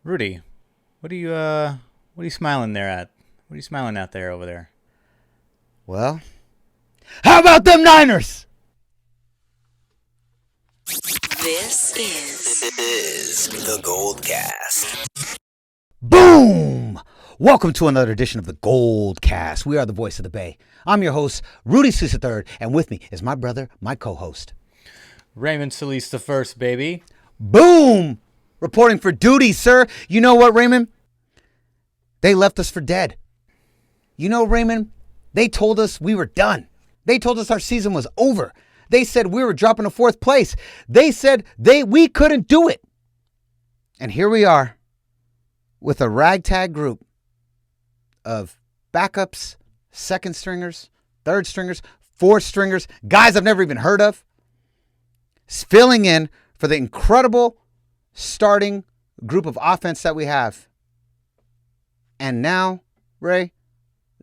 Rudy, what are you smiling there at? What are you smiling at there over there? Well, how about them Niners? This is the GoldCast. Boom! Welcome to another edition of the GoldCast. We are the voice of the Bay. I'm your host, Rudy Sousa III, and with me is my brother, my co-host, Raymond Solis the first, baby. Boom! Reporting for duty, sir. You know what, Raymond? They left us for dead. You know, Raymond, they told us we were done. They told us our season was over. They said we were dropping to fourth place. They said we couldn't do it. And here we are with a ragtag group of backups, second stringers, third stringers, fourth stringers, guys I've never even heard of, filling in for the incredible starting group of offense that we have. And now, Ray,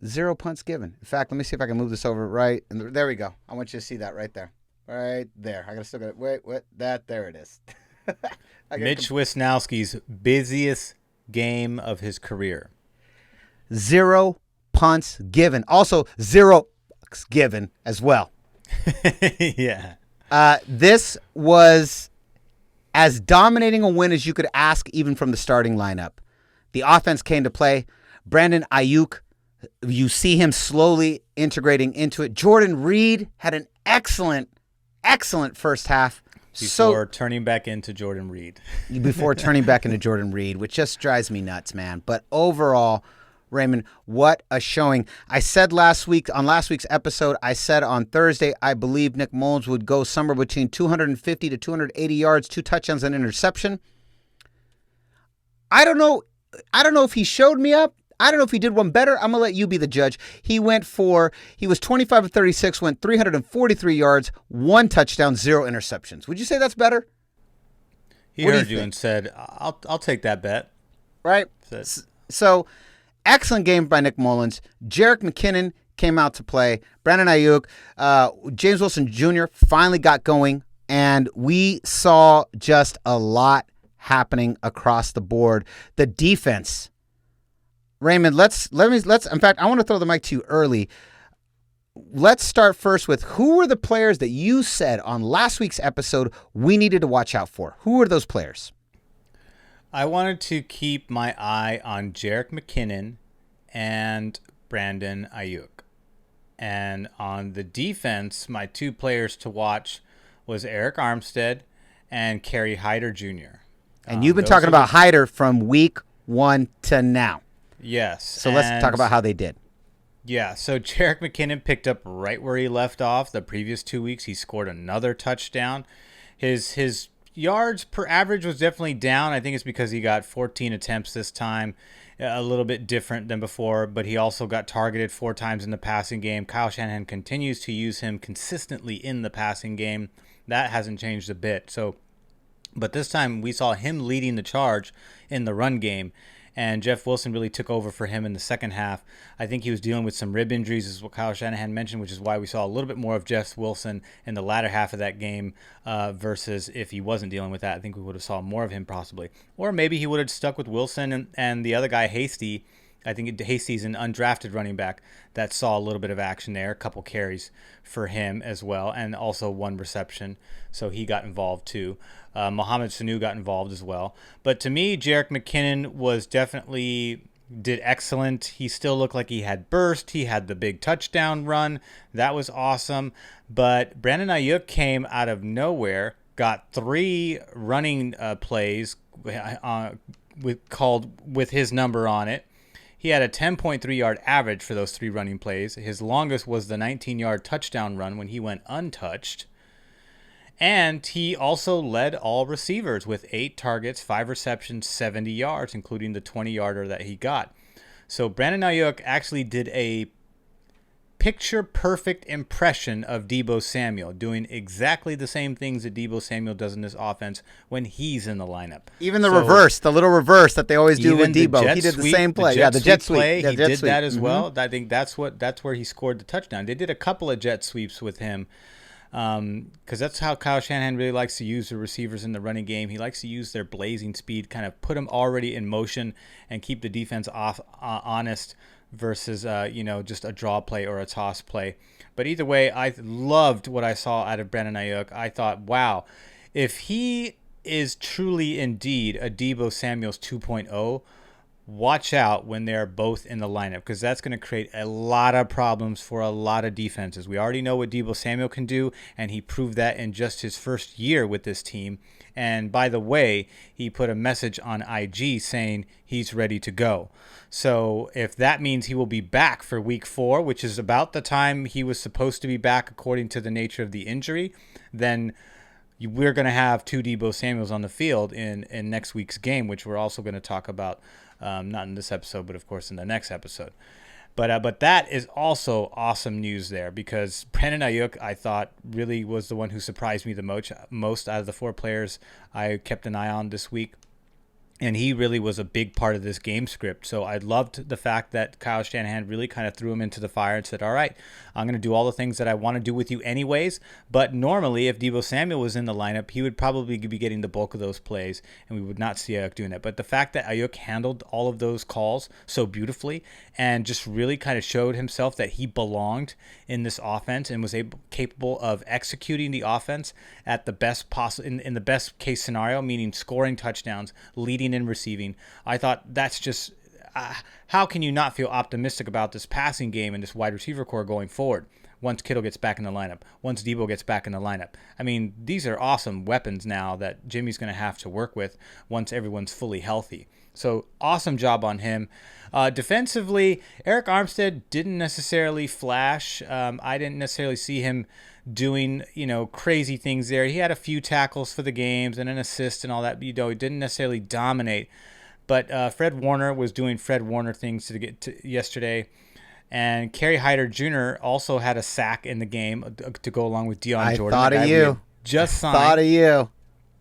0 punts given. In fact, let me see if I can move this over right. And there we go. I want you to see that right there. Right there. I gotta still get it. Wait, there it is. Mitch Wisnowski's busiest game of his career. 0 punts given. Also, 0 given as well. Yeah. This was as dominating a win as you could ask, even from the starting lineup. The offense came to play. Brandon Ayuk, you see him slowly integrating into it. Jordan Reed had an excellent first half. Before turning back into Jordan Reed. Which just drives me nuts, man. But overall, Raymond, what a showing. I said last week's episode, I said on Thursday, I believe Nick Mullins would go somewhere between 250 to 280 yards, 2 touchdowns and interception. I don't know if he showed me up. I don't know if he did one better. I'm going to let you be the judge. He was 25 of 36, went 343 yards, 1 touchdown, 0 interceptions. Would you say that's better? He heard you and said, I'll take that bet. Right? So, excellent game by Nick Mullins. Jerick McKinnon came out to play. Brandon Ayuk, James Wilson Jr. finally got going, and we saw just a lot happening across the board. The defense, Raymond, in fact, I want to throw the mic to you early. Let's start first with who were the players that you said on last week's episode we needed to watch out for? Who were those players? I wanted to keep my eye on Jerick McKinnon and Brandon Ayuk. And on the defense, my 2 players to watch was Eric Armstead and Kerry Hyder Jr. And you've been talking about Hyder from week 1 to now. Yes. So let's talk about how they did. Yeah, so Jerick McKinnon picked up right where he left off. The previous 2 weeks, he scored another touchdown. His yards per average was definitely down. I think it's because he got 14 attempts this time, a little bit different than before, but he also got targeted 4 times in the passing game. Kyle Shanahan continues to use him consistently in the passing game. That hasn't changed a bit. But this time we saw him leading the charge in the run game, and Jeff Wilson really took over for him in the second half. I think he was dealing with some rib injuries, is what Kyle Shanahan mentioned, which is why we saw a little bit more of Jeff Wilson in the latter half of that game versus if he wasn't dealing with that. I think we would have saw more of him possibly. Or maybe he would have stuck with Wilson and the other guy, Hasty. I think Hasty's an undrafted running back that saw a little bit of action there, a couple carries for him as well, and also 1 reception. So he got involved too. Mohamed Sanu got involved as well. But to me, Jerick McKinnon did excellent. He still looked like he had burst. He had the big touchdown run. That was awesome. But Brandon Ayuk came out of nowhere, got 3 running plays called with his number on it. He had a 10.3 yard average for those 3 running plays. His longest was the 19-yard touchdown run when he went untouched. And he also led all receivers with 8 targets, 5 receptions, 70 yards, including the 20-yarder that he got. So Brandon Ayuk actually did a picture-perfect impression of Deebo Samuel, doing exactly the same things that Deebo Samuel does in this offense when he's in the lineup. Even the little reverse that they always do with Deebo. He did the same play. The jet sweep. He did that as well. I think that's where he scored the touchdown. They did a couple of jet sweeps with him because that's how Kyle Shanahan really likes to use the receivers in the running game. He likes to use their blazing speed, kind of put them already in motion and keep the defense honest versus, just a draw play or a toss play. But either way, I loved what I saw out of Brandon Ayuk. I thought, wow, if he is truly indeed a Deebo Samuels 2.0, watch out when they're both in the lineup, because that's going to create a lot of problems for a lot of defenses. We already know what Deebo Samuel can do, and he proved that in just his first year with this team. And by the way, he put a message on IG saying he's ready to go. So if that means he will be back for week 4, which is about the time he was supposed to be back according to the nature of the injury, then we're going to have 2 Deebo Samuels on the field in next week's game, which we're also going to talk about, not in this episode, but of course in the next episode. But that is also awesome news there, because Brandon Ayuk, I thought, really was the one who surprised me the most out of the 4 players I kept an eye on this week. And he really was a big part of this game script. So I loved the fact that Kyle Shanahan really kind of threw him into the fire and said, all right, I'm going to do all the things that I want to do with you anyways. But normally, if Deebo Samuel was in the lineup, he would probably be getting the bulk of those plays, and we would not see Ayuk doing that. But the fact that Ayuk handled all of those calls so beautifully and just really kind of showed himself that he belonged in this offense and was capable of executing the offense at the best possible, in the best case scenario, meaning scoring touchdowns, leading in receiving. I thought that's just how can you not feel optimistic about this passing game and this wide receiver core going forward once Kittle gets back in the lineup, once Deebo gets back in the lineup? I mean, these are awesome weapons now that Jimmy's going to have to work with once everyone's fully healthy. So awesome job on him. Defensively, Eric Armstead didn't necessarily flash. I didn't necessarily see him doing, crazy things there. He had a few tackles for the games and an assist and all that. He didn't necessarily dominate. But Fred Warner was doing Fred Warner things to get to yesterday. And Kerry Hyder Jr. also had a sack in the game to go along with Deion Jordan. I thought of you. Just signed. Thought of you.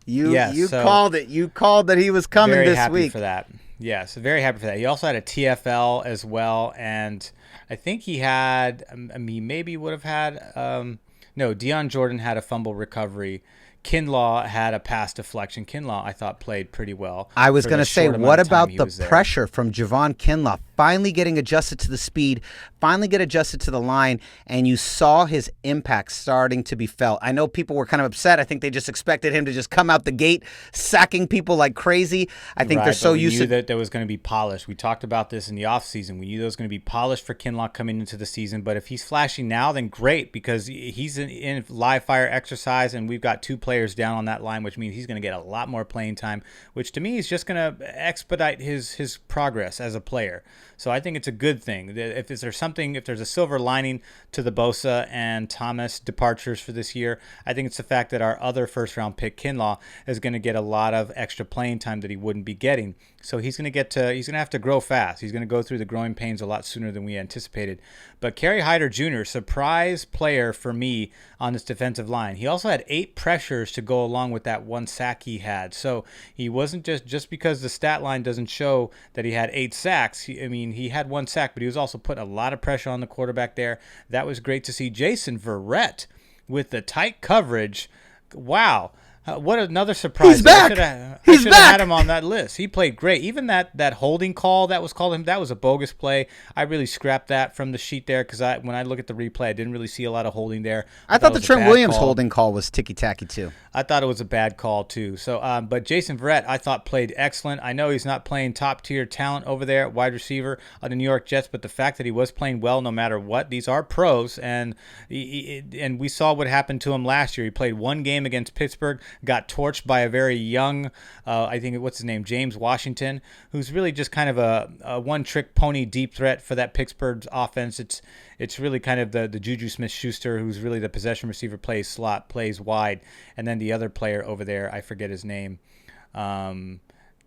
You called it. You called that he was coming this week. Very happy for that. Yes, very happy for that. He also had a TFL as well, and I think he had. He maybe would have had. No, Deion Jordan had a fumble recovery. Kinlaw had a pass deflection. Kinlaw, I thought, played pretty well. I was going to say, what about the pressure from Javon Kinlaw? Finally getting adjusted to the speed, finally get adjusted to the line, and you saw his impact starting to be felt. I know people were kind of upset. I think they just expected him to just come out the gate sacking people like crazy. I think they're so used to that there was going to be polished. We talked about this in the offseason. We knew there was going to be polished for Kinlaw coming into the season, but if he's flashing now, then great, because he's in live fire exercise, and we've got 2 players down on that line, which means he's going to get a lot more playing time, which to me is just going to expedite his progress as a player. So I think it's a good thing. If there's a silver lining to the Bosa and Thomas departures for this year, I think it's the fact that our other first-round pick, Kinlaw, is going to get a lot of extra playing time that he wouldn't be getting. So he's going to have to grow fast. He's going to go through the growing pains a lot sooner than we anticipated. But Kerry Hyder Jr., surprise player for me on this defensive line. He also had 8 pressures to go along with that 1 sack he had. So he wasn't just because the stat line doesn't show that he had 8 sacks. He had 1 sack, but he was also putting a lot of pressure on the quarterback there. That was great to see. Jason Verrett with the tight coverage. Wow. What another surprise. He's back. I should have had him on that list. He played great. Even that holding call that was called him, that was a bogus play. I really scrapped that from the sheet there, because when I look at the replay, I didn't really see a lot of holding there. I thought the Trent Williams holding call was ticky-tacky too. I thought it was a bad call too. So, but Jason Verrett, I thought, played excellent. I know he's not playing top-tier talent over there at wide receiver on the New York Jets, but the fact that he was playing well no matter what, these are pros, and we saw what happened to him last year. He played 1 game against Pittsburgh, got torched by a very young, what's his name, James Washington, who's really just kind of a one-trick pony deep threat for that Pittsburgh offense. It's really kind of the Juju Smith-Schuster, who's really the possession receiver, plays slot, plays wide, and then the other player over there, I forget his name,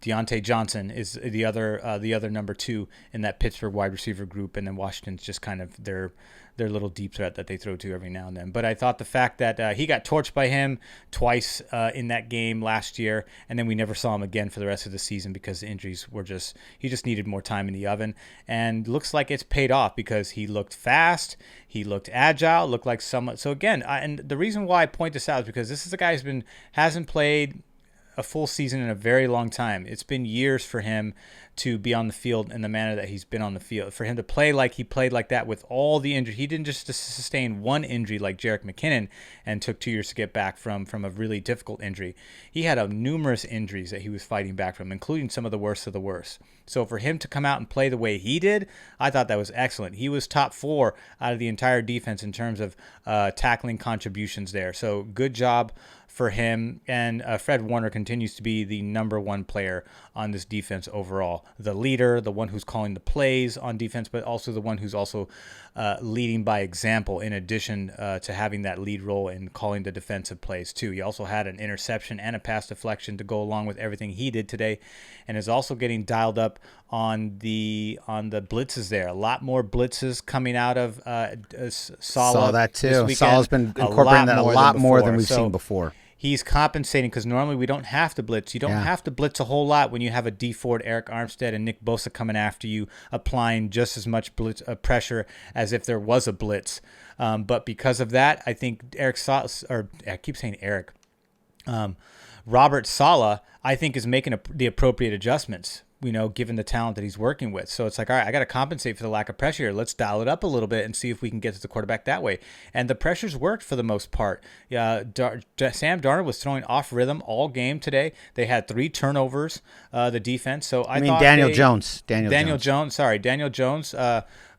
Deontay Johnson is the other number 2 in that Pittsburgh wide receiver group, and then Washington's just kind of their little deep threat that they throw to every now and then. But I thought the fact that he got torched by him twice in that game last year, and then we never saw him again for the rest of the season because the injuries were he just needed more time in the oven, and looks like it's paid off because he looked fast, he looked agile, looked like someone. So again, and the reason why I point this out is because this is a guy who hasn't played a full season in a very long time. It's been years for him to be on the field in the manner that he's been on the field. For him to play like he played like that with all the injury, he didn't just sustain one injury like Jerick McKinnon and took 2 years to get back from a really difficult injury. He had numerous injuries that he was fighting back from, including some of the worst of the worst. So for him to come out and play the way he did, I thought that was excellent. He was top 4 out of the entire defense in terms of tackling contributions there. So good job for him, and Fred Warner continues to be the number 1 player on this defense overall. The leader, the one who's calling the plays on defense, but also the one who's also leading by example in addition to having that lead role in calling the defensive plays too. He also had an interception and a pass deflection to go along with everything he did today, and is also getting dialed up on the blitzes there. A lot more blitzes coming out of Saleh. Saw that too. Saleh's been incorporating that a lot more than we've seen before. He's compensating because normally we don't have to blitz. You don't have to blitz a whole lot when you have a D Ford, Eric Armstead, and Nick Bosa coming after you, applying just as much blitz pressure as if there was a blitz. But because of that, I think Robert Saleh, I think, is making the appropriate adjustments, given the talent that he's working with. So it's like, all right, I got to compensate for the lack of pressure here. Let's dial it up a little bit and see if we can get to the quarterback that way. And the pressure's worked for the most part. Sam Darnold was throwing off rhythm all game today. They had 3 turnovers, the defense. So Daniel Jones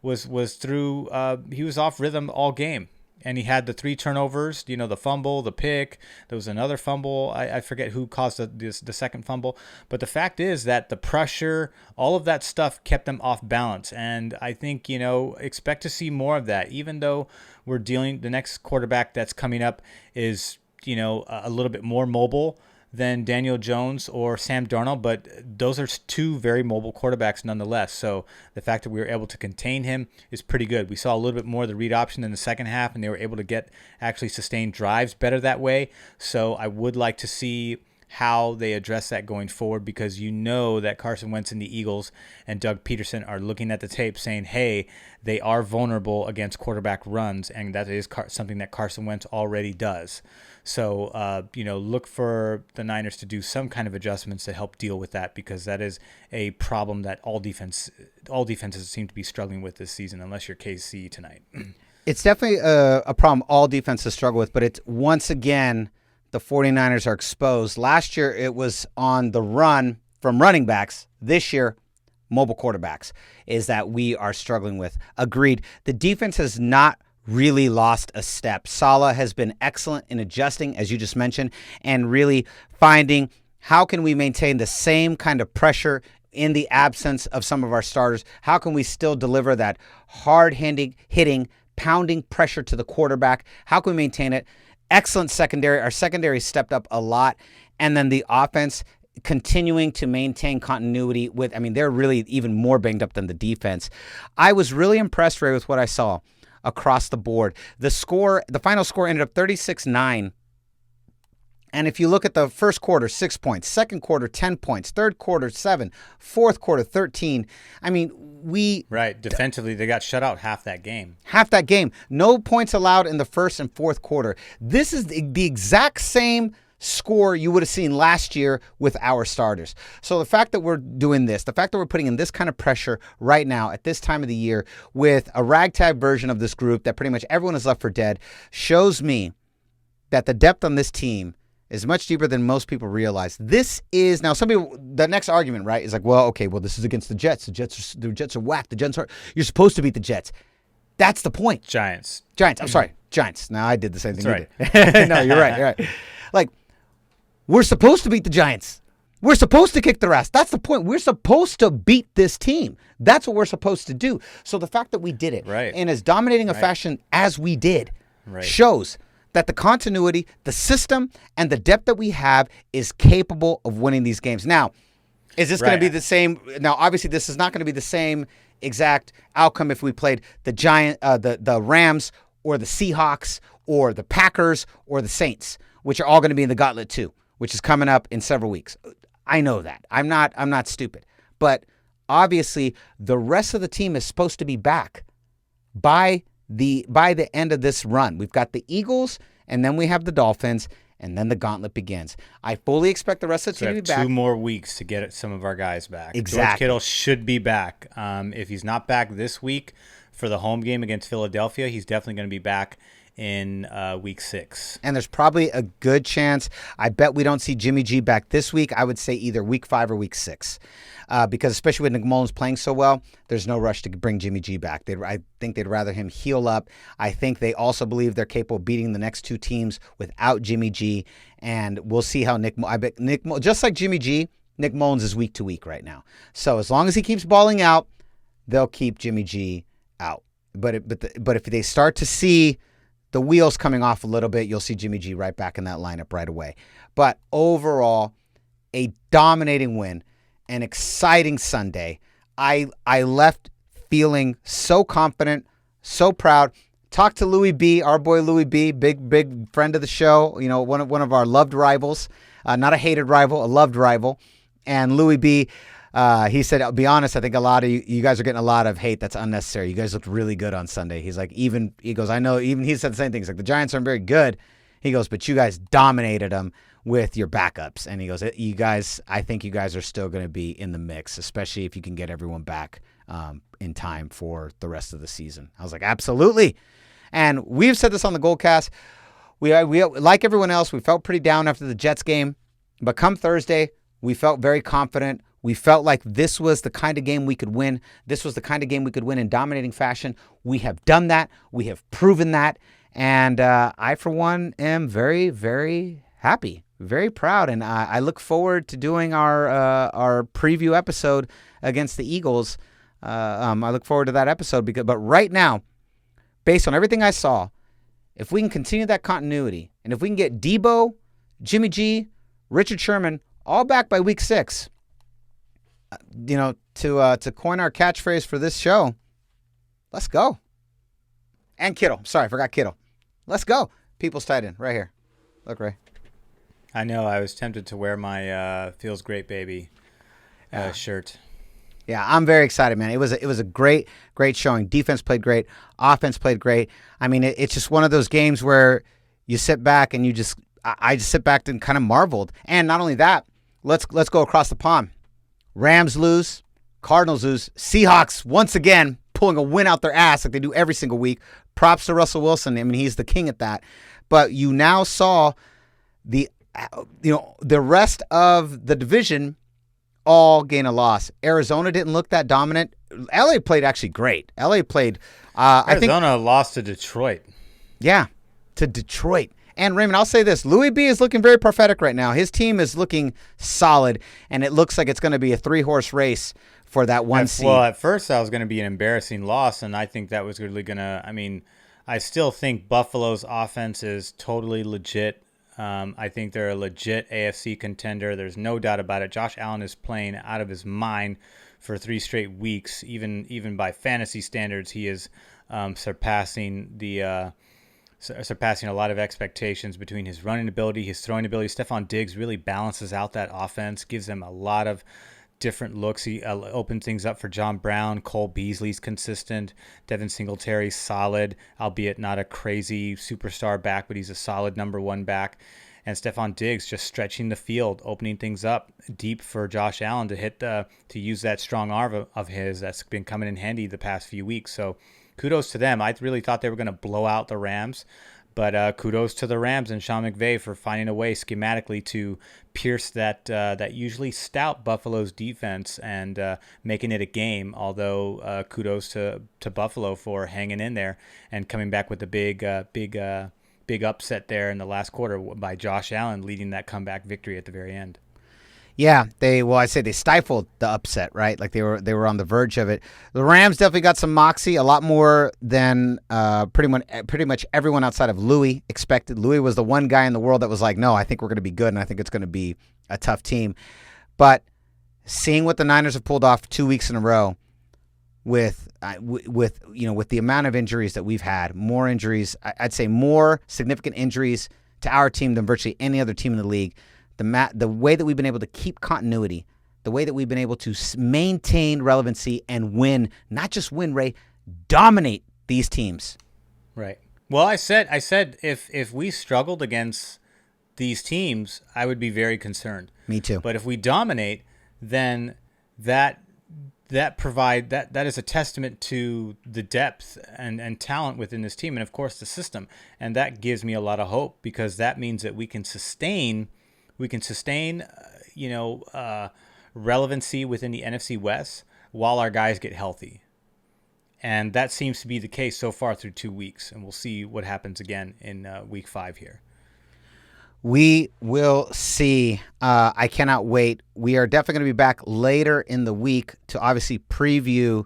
was through. He was off rhythm all game. And he had the 3 turnovers, the fumble, the pick. There was another fumble. I forget who caused the second fumble. But the fact is that the pressure, all of that stuff kept them off balance. And I think, expect to see more of that, even though the next quarterback that's coming up is, a little bit more mobile than Daniel Jones or Sam Darnold, but those are 2 very mobile quarterbacks nonetheless. So the fact that we were able to contain him is pretty good. We saw a little bit more of the read option in the second half, and they were able to actually sustain drives better that way. So I would like to see how they address that going forward, because that Carson Wentz and the Eagles and Doug Peterson are looking at the tape saying, hey, they are vulnerable against quarterback runs, and that is something that Carson Wentz already does. So, look for the Niners to do some kind of adjustments to help deal with that, because that is a problem that all defenses seem to be struggling with this season, unless you're KC tonight. It's definitely a problem all defenses struggle with, but it's once again the 49ers are exposed. Last year it was on the run from running backs. This year, mobile quarterbacks is that we are struggling with. Agreed. The defense has not really lost a step. Saleh has been excellent in adjusting, as you just mentioned, and really finding how can we maintain the same kind of pressure in the absence of some of our starters. How can we still deliver that hard-hitting, pounding pressure to the quarterback? How can we maintain it? Excellent secondary. Our secondary stepped up a lot. And then the offense continuing to maintain continuity they're really even more banged up than the defense. I was really impressed, Ray, with what I saw across the board. The final score ended up 36-9. And if you look at the first quarter, 6 points, second quarter, 10 points, third quarter, 7, fourth quarter, 13. Right. Defensively, they got shut out half that game. No points allowed in the first and fourth quarter. This is the exact same score you would have seen last year with our starters. So the fact that we're doing this, the fact that we're putting in this kind of pressure right now at this time of the year with a ragtag version of this group that pretty much everyone is left for dead, shows me that the depth on this team is much deeper than most people realize. This is now the next argument, right, is like, this is against the Jets. The Jets are whack. You're supposed to beat the Jets. That's the point. Giants. I'm sorry. Giants. Now I did the same thing you did. No, you're right. Like, we're supposed to beat the Giants. We're supposed to kick their ass. That's the point. We're supposed to beat this team. That's what we're supposed to do. So the fact that we did it in as dominating a fashion as we did shows that the continuity, the system, and the depth that we have is capable of winning these games. Now, Is this going to be the same? Now, obviously, this is not going to be the same exact outcome if we played the Rams or the Seahawks or the Packers or the Saints, which are all going to be in the gauntlet too, which is coming up in several weeks. I know that. I'm not stupid. But obviously, the rest of the team is supposed to be back by the end of this run. We've got the Eagles, and then we have the Dolphins, and then the gauntlet begins. I fully expect the rest of the team to be back. 2 more weeks to get some of our guys back. Exactly. George Kittle should be back. If he's not back this week for the home game against Philadelphia, he's definitely going to be back in week 6. And there's probably a good chance. I bet we don't see Jimmy G back this week. I would say either week 5 or week 6. Because especially with Nick Mullins playing so well, there's no rush to bring Jimmy G back. I think they'd rather him heal up. I think they also believe they're capable of beating the next 2 teams without Jimmy G. And we'll see how just like Jimmy G, Nick Mullins is week to week right now. So as long as he keeps balling out, they'll keep Jimmy G out. But if they start to see the wheels coming off a little bit, you'll see Jimmy G right back in that lineup right away. But overall, a dominating win, an exciting Sunday. I left feeling so confident, so proud. Talked to Louis B, our boy Louis B, big friend of the show. You know, one of our loved rivals, not a hated rival, a loved rival. And Louis B, he said, I'll be honest, I think a lot of you guys are getting a lot of hate that's unnecessary. You guys looked really good on Sunday. He's like, he goes, I know, even he said the same thing. He's like, the Giants aren't very good. He goes, but you guys dominated them with your backups. And he goes, I think you guys are still going to be in the mix, especially if you can get everyone back in time for the rest of the season. I was like, absolutely. And we've said this on the GoldCast. We like everyone else, we felt pretty down after the Jets game. But come Thursday, we felt very confident. We felt like this was the kind of game we could win. This was the kind of game we could win in dominating fashion. We have done that. We have proven that. And I, for one, am very, very happy, very proud. And I look forward to doing our preview episode against the Eagles. I look forward to that episode. But right now, based on everything I saw, if we can continue that continuity, and if we can get Debo, Jimmy G, Richard Sherman all back by week 6, to coin our catchphrase for this show, let's go. And Kittle. Sorry, I forgot Kittle. Let's go. People's tight end right here. Look, Ray. I know. I was tempted to wear my Feels Great Baby shirt. Yeah, I'm very excited, man. It was a great showing. Defense played great. Offense played great. I mean, it's just one of those games where you sit back and I just sit back and kind of marveled. And not only that, let's go across the pond. Rams lose, Cardinals lose, Seahawks once again pulling a win out their ass like they do every single week. Props to Russell Wilson. I mean, he's the king at that. But you now saw the rest of the division all gain a loss. Arizona didn't look that dominant. LA played actually great. LA played. Arizona lost to Detroit. Yeah, to Detroit. And Raymond, I'll say this. Louis B is looking very prophetic right now. His team is looking solid, and it looks like it's going to be a 3-horse race for that one seed. Well, at first I was going to be an embarrassing loss, and I think that was really going to – I mean, I still think Buffalo's offense is totally legit. I think they're a legit AFC contender. There's no doubt about it. Josh Allen is playing out of his mind for 3 straight weeks. Even by fantasy standards, he is surpassing a lot of expectations between his running ability, his throwing ability. Stephon Diggs really balances out that offense, gives them a lot of different looks. He opens things up for John Brown. Cole Beasley's consistent. Devin Singletary's solid, albeit not a crazy superstar back, but he's a solid number 1 back. And Stephon Diggs just stretching the field, opening things up deep for Josh Allen to use that strong arm of his that's been coming in handy the past few weeks. So kudos to them. I really thought they were going to blow out the Rams, but kudos to the Rams and Sean McVay for finding a way schematically to pierce that usually stout Buffalo's defense and making it a game. Although kudos to Buffalo for hanging in there and coming back with a big upset there in the last quarter by Josh Allen leading that comeback victory at the very end. Yeah, they stifled the upset, right? Like they were on the verge of it. The Rams definitely got some moxie, a lot more than pretty much everyone outside of Louis expected. Louis was the one guy in the world that was like, no, I think we're going to be good, and I think it's going to be a tough team. But seeing what the Niners have pulled off 2 weeks in a row with the amount of injuries that we've had, more injuries, I'd say more significant injuries to our team than virtually any other team in the league. The way that we've been able to keep continuity, the way that we've been able to maintain relevancy and win, not just win, Ray, dominate these teams. Right. Well, I said if we struggled against these teams, I would be very concerned. Me too. But if we dominate, then that is a testament to the depth and talent within this team, and of course the system, and that gives me a lot of hope, because that means that we can sustain relevancy within the NFC West while our guys get healthy. And that seems to be the case so far through 2 weeks, and we'll see what happens again in week 5 here. We will see. I cannot wait. We are definitely going to be back later in the week to obviously preview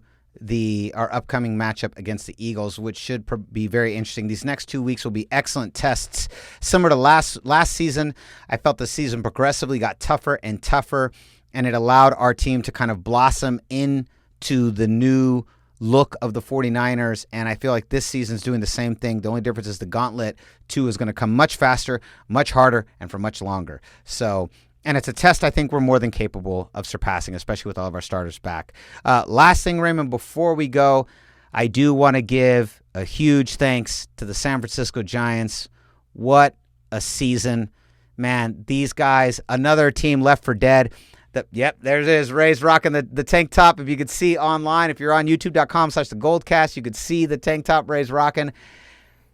our upcoming matchup against the Eagles, which should be very interesting. These next 2 weeks will be excellent tests. Similar to last season, I felt the season progressively got tougher and tougher, and it allowed our team to kind of blossom into the new look of the 49ers, and I feel like this season's doing the same thing. The only difference is the Gauntlet 2 is going to come much faster, much harder, and for much longer. So, and it's a test I think we're more than capable of surpassing, especially with all of our starters back. Last thing, Raymond, before we go, I do want to give a huge thanks to the San Francisco Giants. What a season. Man, these guys, another team left for dead. Yep, there it is. Ray's rocking the tank top. If you could see online, if you're on youtube.com/thegoldcast, you could see the tank top Ray's rocking.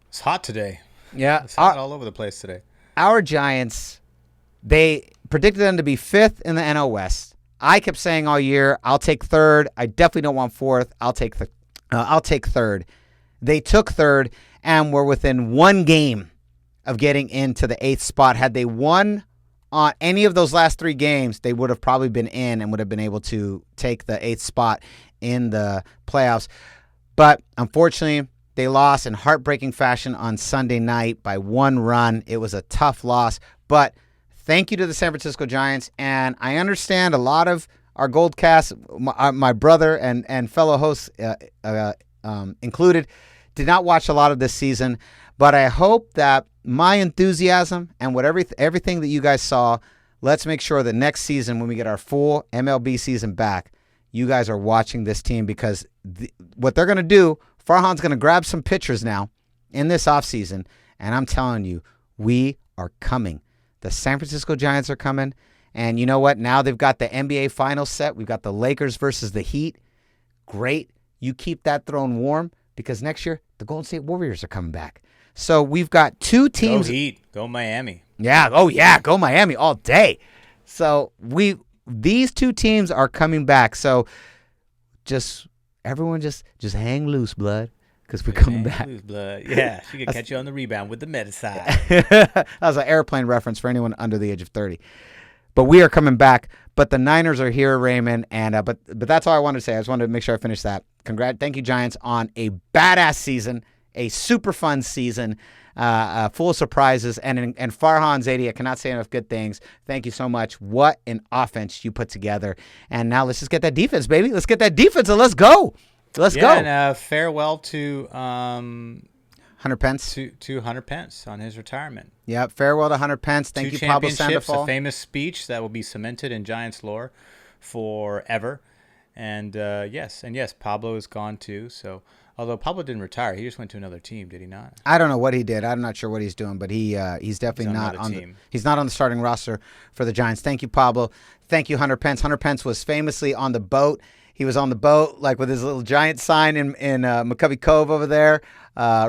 It's hot today. Yeah. It's hot all over the place today. Our Giants, they predicted them to be 5th in the NL West. I kept saying all year, I'll take 3rd. I definitely don't want 4th. I'll take 3rd. They took 3rd and were within 1 game of getting into the 8th spot. Had they won on any of those last 3 games, they would have probably been in and would have been able to take the 8th spot in the playoffs. But unfortunately, they lost in heartbreaking fashion on Sunday night by 1 run. It was a tough loss. But thank you to the San Francisco Giants. And I understand a lot of our GoldCast, my brother and fellow hosts included, did not watch a lot of this season. But I hope that my enthusiasm and everything that you guys saw, let's make sure that next season when we get our full MLB season back, you guys are watching this team, because what they're going to do, Farhan's going to grab some pitchers now in this offseason, and I'm telling you, we are coming. The San Francisco Giants are coming, and you know what? Now they've got the NBA Finals set. We've got the Lakers versus the Heat. Great. You keep that throne warm, because next year the Golden State Warriors are coming back. So we've got 2 teams. Go Heat. Go Miami. Yeah. Oh, yeah. Go Miami all day. So these 2 teams are coming back. So everyone just hang loose, blood, because we're coming back. Loose, blood. Yeah. She could catch you on the rebound with the Medicide. That was an airplane reference for anyone under the age of 30. But we are coming back. But the Niners are here, Raymond. And but that's all I wanted to say. I just wanted to make sure I finished that. Thank you, Giants, on a badass season. A super fun season, full of surprises, and Farhan Zaidi, I cannot say enough good things. Thank you so much. What an offense you put together. And now let's just get that defense, baby. Let's get that defense and let's go. Let's go. And farewell to Hunter Pence. To Hunter Pence on his retirement. Yeah, farewell to Hunter Pence. Thank you, Pablo Sandoval. A famous speech that will be cemented in Giants lore forever. And yes, Pablo is gone too, so... Although Pablo didn't retire, he just went to another team, did he not? I don't know what he did. I'm not sure what he's doing, but he's definitely not on he's not on the starting roster for the Giants. Thank you, Pablo. Thank you, Hunter Pence. Hunter Pence was famously on the boat. He was on the boat like with his little Giant sign in McCovey Cove over there,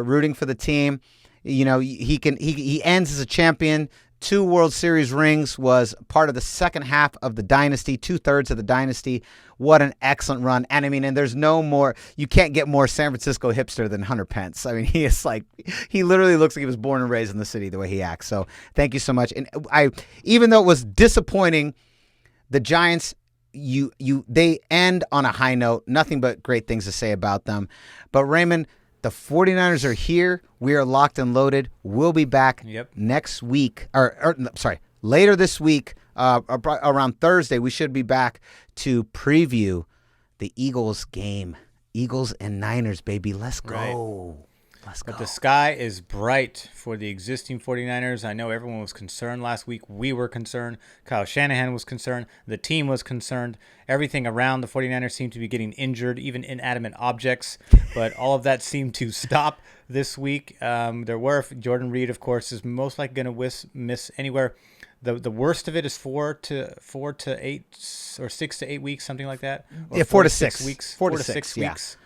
rooting for the team. You know, he ends as a champion. 2 World Series rings, was part of the second half of the dynasty, 2/3 of the dynasty. What an excellent run. And I mean, and there's no more, you can't get more San Francisco hipster than Hunter Pence. I mean, he literally looks like he was born and raised in the city the way he acts. So thank you so much. And even though it was disappointing, the Giants, they end on a high note. Nothing but great things to say about them. But Raymond, the 49ers are here. We are locked and loaded. We'll be back next week, or later this week around Thursday, we should be back to preview the Eagles game. Eagles and Niners, baby. Let's go. Right. Let's go. But the sky is bright for the existing 49ers. I know everyone was concerned last week. We were concerned. Kyle Shanahan was concerned. The team was concerned. Everything around the 49ers seemed to be getting injured, even inanimate objects. But all of that seemed to stop this week. Jordan Reed, of course, is most likely going to miss anywhere. The worst of it is 4 to 8 or 6 to 8 weeks, something like that. Or yeah, 4 to 6 weeks. 4 to to 6 yeah. weeks.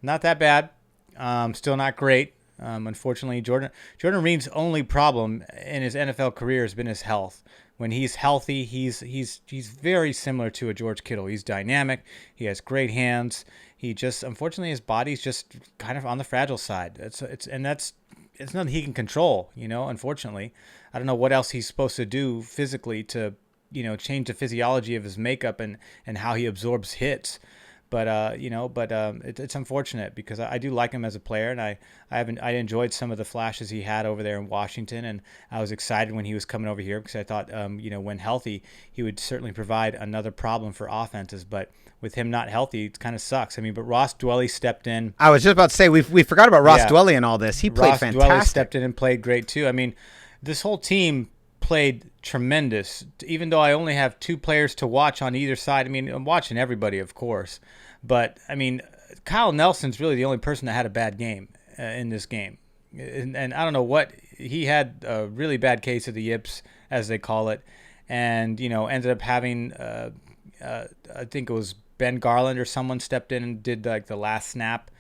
Not that bad. Still not great. Unfortunately, Jordan Reed's only problem in his NFL career has been his health. When he's healthy, he's very similar to a George Kittle. He's dynamic. He has great hands. He just, unfortunately, his body's just kind of on the fragile side. It's nothing he can control. Unfortunately, I don't know what else he's supposed to do physically to change the physiology of his makeup and how he absorbs hits. But it's unfortunate because I do like him as a player, and I enjoyed some of the flashes he had over there in Washington, and I was excited when he was coming over here because I thought when healthy he would certainly provide another problem for offenses. But with him not healthy, it kind of sucks. But Ross Dwelley stepped in. I was just about to say we forgot about Ross Dwelley and all this. He played fantastic. Ross Dwelley stepped in and played great too. This whole team played tremendous, even though I only have 2 players to watch on either side. I'm watching everybody, of course, but Kyle Nelson's really the only person that had a bad game in this game, and I don't know what he had, a really bad case of the yips, as they call it, and ended up having I think it was Ben Garland or someone stepped in and did the last snap.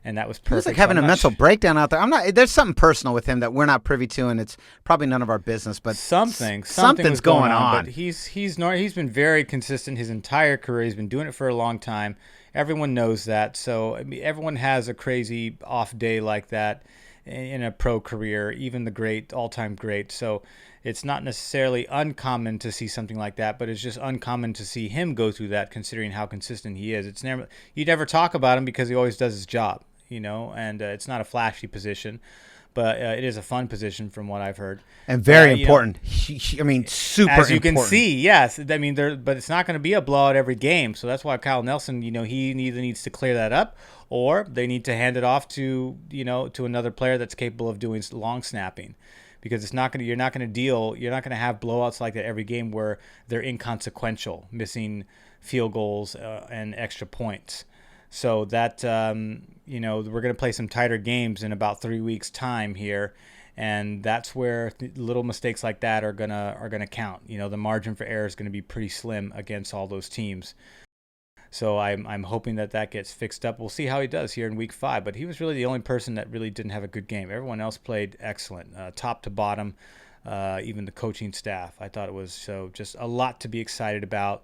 And that was perfect. He was like having a mental breakdown out there. There's something personal with him that we're not privy to, and it's probably none of our business. But something's going on. But he's been very consistent his entire career. He's been doing it for a long time. Everyone knows that. So everyone has a crazy off day like that in a pro career, even the all-time great. So it's not necessarily uncommon to see something like that, but it's just uncommon to see him go through that, considering how consistent he is. You never talk about him because he always does his job. And it's not a flashy position, but it is a fun position from what I've heard. And very important. Super important. As you can see, yes. But it's not going to be a blowout every game. So that's why Kyle Nelson, he either needs to clear that up or they need to hand it off to another player that's capable of doing long snapping. Because you're not going to have blowouts like that every game where they're inconsequential, missing field goals and extra points. So that we're going to play some tighter games in about 3 weeks' time here, and that's where little mistakes like that are gonna count. The margin for error is going to be pretty slim against all those teams. So I'm hoping that gets fixed up. We'll see how he does here in week 5. But he was really the only person that really didn't have a good game. Everyone else played excellent, top to bottom. Even the coaching staff. I thought it was just a lot to be excited about,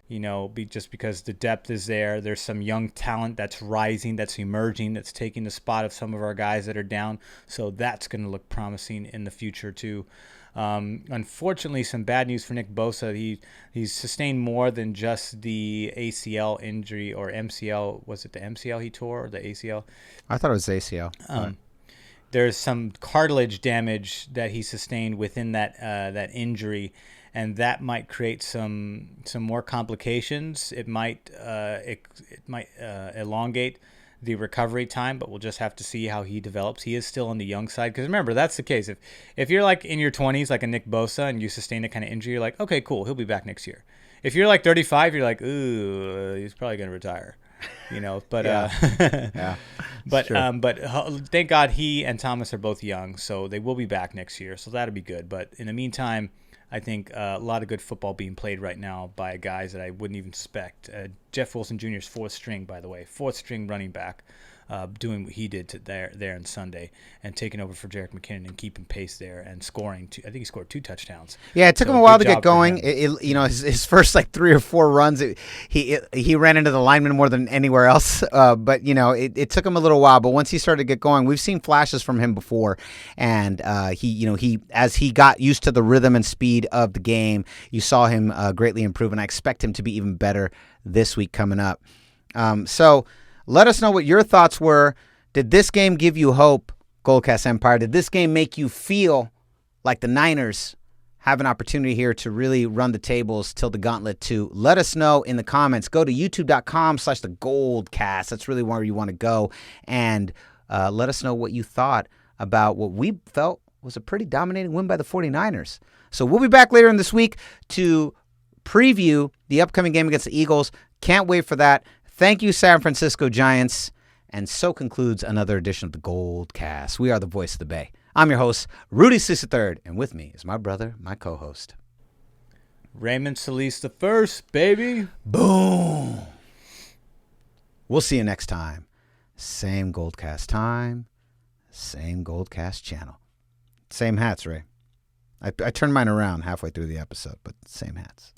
just because the depth is there. There's some young talent that's rising, that's emerging, that's taking the spot of some of our guys that are down. So that's going to look promising in the future too. Unfortunately, some bad news for Nick Bosa. He's sustained more than just the ACL injury or MCL. Was it the MCL he tore or the ACL? I thought it was ACL. There's some cartilage damage that he sustained within that injury, and that might create some more complications. It might elongate the recovery time, but we'll just have to see how he develops. He is still on the young side, because remember, that's the case. If you're like in your 20s, like a Nick Bosa, and you sustain a kind of injury, you're like, okay, cool, he'll be back next year. If you're like 35, you're like, ooh, he's probably gonna retire. But yeah. But thank God he and Thomas are both young, so they will be back next year. So that'll be good. But in the meantime, I think a lot of good football being played right now by guys that I wouldn't even suspect. Jeff Wilson Jr. is 4th string, by the way, 4th string running back, doing what he did there on Sunday and taking over for Jerick McKinnon and keeping pace there and scoring. I think he scored 2 touchdowns. Yeah, it took him a while to get going. His first 3 or 4 runs, he ran into the lineman more than anywhere else. But it took him a little while. But once he started to get going, we've seen flashes from him before, and he as he got used to the rhythm and speed of the game, you saw him greatly improve, and I expect him to be even better this week coming up. So let us know what your thoughts were. Did this game give you hope, GoldCast Empire? Did this game make you feel like the Niners have an opportunity here to really run the tables till the gauntlet 2, let us know in the comments. Go to youtube.com/thegoldcast. That's really where you want to go. And let us know what you thought about what we felt was a pretty dominating win by the 49ers. So we'll be back later in this week to preview the upcoming game against the Eagles. Can't wait for that. Thank you, San Francisco Giants. And so concludes another edition of the GoldCast. We are the voice of the Bay. I'm your host, Rudy Solis III, and with me is my brother, my co-host, Raymond Solis the First, baby. Boom. We'll see you next time. Same GoldCast time, same GoldCast channel. Same hats, Ray. I turned mine around halfway through the episode, but same hats.